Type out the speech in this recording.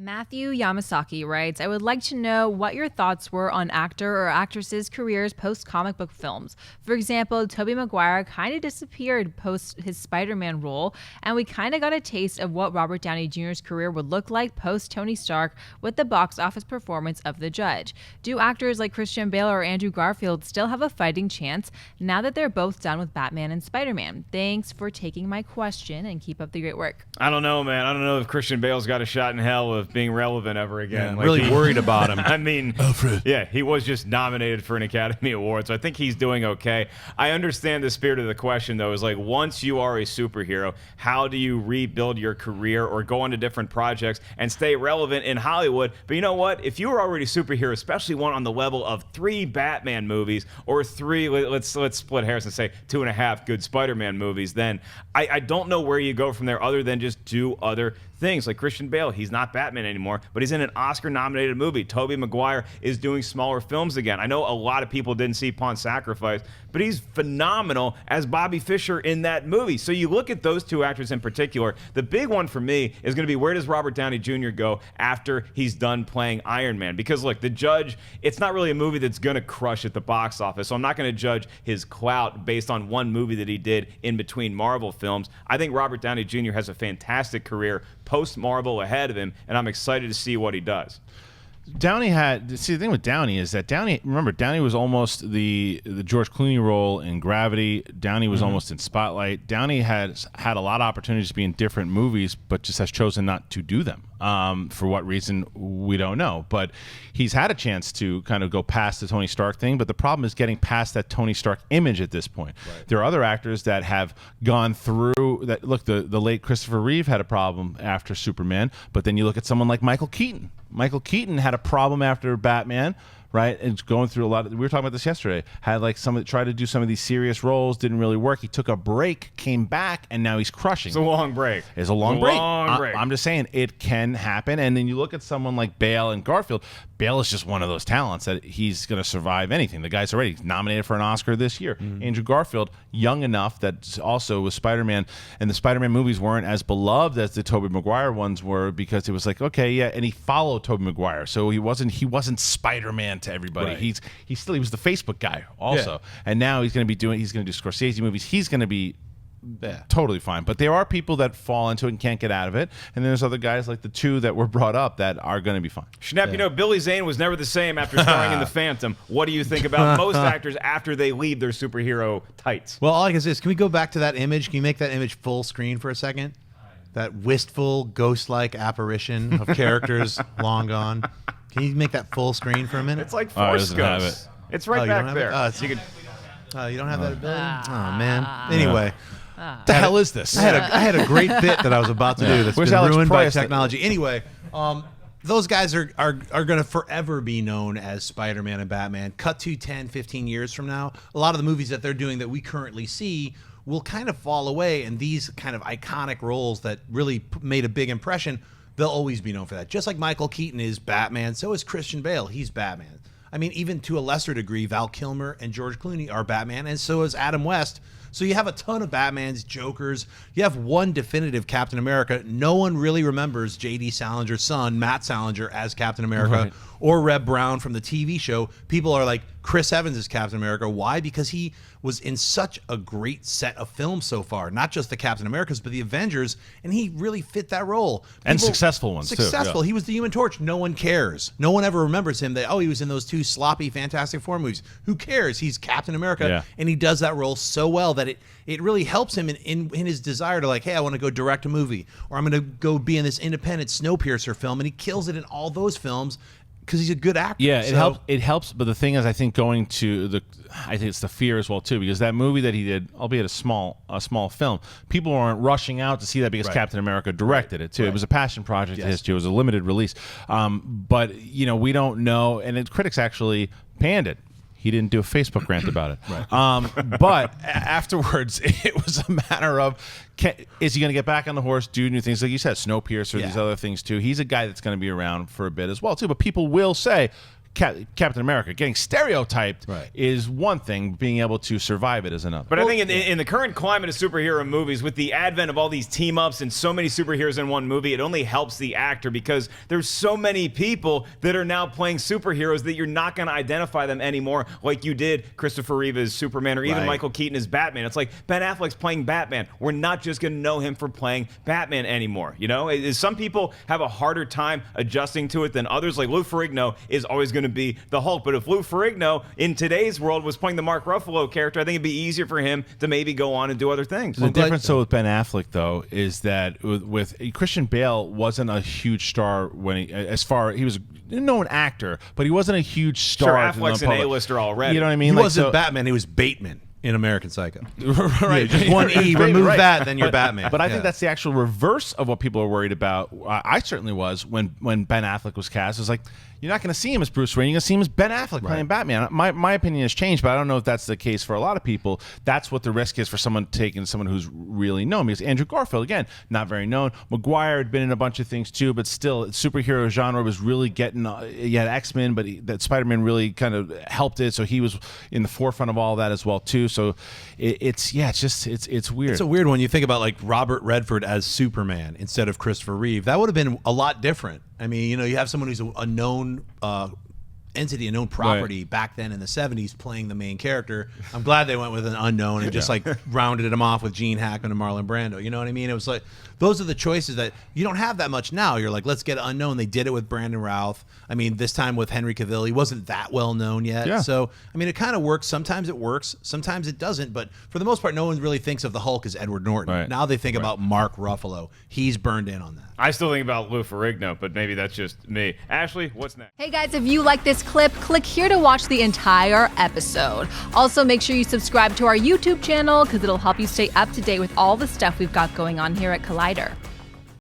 Matthew Yamasaki writes, I would like to know what your thoughts were on actor or actresses' careers post-comic book films. For example, Tobey Maguire kind of disappeared post his Spider-Man role, and we kind of got a taste of what Robert Downey Jr.'s career would look like post-Tony Stark with the box office performance of The Judge. Do actors like Christian Bale or Andrew Garfield still have a fighting chance now that they're both done with Batman and Spider-Man? Thanks for taking my question, and keep up the great work. I don't know, man. I don't know if Christian Bale's got a shot in hell of being relevant ever again. Yeah, really worried about him. I mean, Alfred. Yeah, he was just nominated for an Academy Award, so I think he's doing okay. I understand the spirit of the question, though, is like, once you are a superhero, how do you rebuild your career or go into different projects and stay relevant in Hollywood? But you know what? If you were already a superhero, especially one on the level of 3 Batman movies or 3, let's split hairs and say 2.5 good Spider-Man movies, then I don't know where you go from there other than just do other things. Like Christian Bale, he's not Batman anymore, but he's in an Oscar-nominated movie. Tobey Maguire is doing smaller films again. I know a lot of people didn't see Pawn Sacrifice, but he's phenomenal as Bobby Fischer in that movie. So you look at those 2 actors in particular. The big one for me is going to be, where does Robert Downey Jr. go after he's done playing Iron Man? Because look, The Judge, it's not really a movie that's going to crush at the box office, so I'm not going to judge his clout based on one movie that he did in between Marvel films. I think Robert Downey Jr. has a fantastic career post-Marvel ahead of him, and I'm excited to see what he does. Downey the thing with Downey is that Downey was almost the George Clooney role in Gravity. Downey was almost in Spotlight. Downey has had a lot of opportunities to be in different movies, but just has chosen not to do them. For what reason, we don't know. But he's had a chance to kind of go past the Tony Stark thing, but the problem is getting past that Tony Stark image at this point. Right. There are other actors that have gone through that. Look, the late Christopher Reeve had a problem after Superman, but then you look at someone like Michael Keaton. Michael Keaton had a problem after Batman, right? And going through a lot of, we were talking about this yesterday, had like tried to do some of these serious roles, didn't really work. He took a break, came back, and now he's crushing. It's a long break. It's a long break. I'm just saying it can happen. And then you look at someone like Bale and Garfield. Bale is just one of those talents that he's going to survive anything. The guy's already nominated for an Oscar this year. Andrew Garfield, young enough that also was Spider-Man, and the Spider-Man movies weren't as beloved as the Tobey Maguire ones were, because it was like, okay, yeah, and he followed Tobey Maguire, so he wasn't Spider-Man to everybody. Right. He was the Facebook guy also, and now he's going to do Scorsese movies. He's going to be totally fine. But there are people that fall into it and can't get out of it, and there's other guys like the 2 that were brought up that are going to be fine. Schnepp, you know, Billy Zane was never the same after starring in The Phantom. What do you think about most actors after they leave their superhero tights? Well, all I can say is, can we go back to that image? Can you make that image full screen for a second? That wistful, ghost-like apparition of characters long gone. Can you make that full screen for a minute? It's like Force Ghost. It's right back there. You don't have that ability? Oh, man. Anyway. The hell is this? I had a great bit that I was about to do that's been ruined by technology. Anyway, those guys are going to forever be known as Spider-Man and Batman. Cut to 10, 15 years from now, a lot of the movies that they're doing that we currently see will kind of fall away, and these kind of iconic roles that really made a big impression, they'll always be known for that. Just like Michael Keaton is Batman, so is Christian Bale. He's Batman. I mean, even to a lesser degree, Val Kilmer and George Clooney are Batman, and so is Adam West. So you have a ton of Batmans, Jokers. You have one definitive Captain America. No one really remembers J.D. Salinger's son, Matt Salinger, as Captain America, or Reb Brown from the TV show. People are like, Chris Evans is Captain America. Why? Because he was in such a great set of films so far. Not just the Captain Americas, but the Avengers, and he really fit that role. And successful ones, too. Successful. Yeah. He was the Human Torch. No one cares. No one ever remembers him that, he was in those 2 sloppy Fantastic Four movies. Who cares? He's Captain America, and he does that role so well that it really helps him in his desire to, like, hey, I want to go direct a movie, or I'm going to go be in this independent Snowpiercer film, and he kills it in all those films because he's a good actor. Yeah, it helps. But the thing is, I think I think it's the fear as well too, because that movie that he did, albeit a small film, people aren't rushing out to see that because Captain America directed it too. It was a passion project to history. It was a limited release. But we don't know, and critics actually panned it. He didn't do a Facebook rant about it. But afterwards, it was a matter of, is he going to get back on the horse, do new things? Like you said, Snowpiercer, these other things too. He's a guy that's going to be around for a bit as well too. But people will say, Captain America. Getting stereotyped Right. is one thing. Being able to survive it is another. But I think in the current climate of superhero movies, with the advent of all these team-ups and so many superheroes in one movie, it only helps the actor because there's so many people that are now playing superheroes that you're not going to identify them anymore like you did Christopher Reeve as Superman or even Right. Michael Keaton as Batman. It's like Ben Affleck's playing Batman. We're not just going to know him for playing Batman anymore. You know, some people have a harder time adjusting to it than others. Like Lou Ferrigno is always going to be the Hulk, but if Lou Ferrigno in today's world was playing the Mark Ruffalo character, I think it'd be easier for him to maybe go on and do other things. The difference, though, with Ben Affleck, though, is that with Christian Bale wasn't a huge star when he was a known actor, but he wasn't a huge star. Sure, Affleck's an A-lister already. You know what I mean? He Like, wasn't so- Batman. He was Bateman in American Psycho. right. Just one E. Remove Right. that, then you're Batman. But I think Yeah. that's the actual reverse of what people are worried about. I certainly was when Ben Affleck was cast. It was like, you're not going to see him as Bruce Wayne. You're going to see him as Ben Affleck playing Batman. My opinion has changed, but I don't know if that's the case for a lot of people. That's what the risk is for someone taking someone who's really known. Because Andrew Garfield, again, not very known. Maguire had been in a bunch of things too, but still, superhero genre was really getting. You had X-Men, but that Spider-Man really kind of helped it. So he was in the forefront of all that as well too. So it's weird. It's a weird one. You think about like Robert Redford as Superman instead of Christopher Reeve. That would have been a lot different. I mean, you know, you have someone who's a known entity, a known property back then in the 70s playing the main character. I'm glad they went with an unknown and just like rounded him off with Gene Hackman and Marlon Brando. You know what I mean? It was like, those are the choices that you don't have that much now. You're like, let's get unknown. They did it with Brandon Routh. I mean, this time with Henry Cavill, he wasn't that well known yet. Yeah. So, I mean, it kind of works. Sometimes it works. Sometimes it doesn't. But for the most part, no one really thinks of the Hulk as Edward Norton. Right. Now they think about Mark Ruffalo. He's burned in on that. I still think about Lou Ferrigno, but maybe that's just me. Ashley, what's next? Hey guys, if you like this clip, click here to watch the entire episode. Also, make sure you subscribe to our YouTube channel because it'll help you stay up to date with all the stuff we've got going on here at Collider.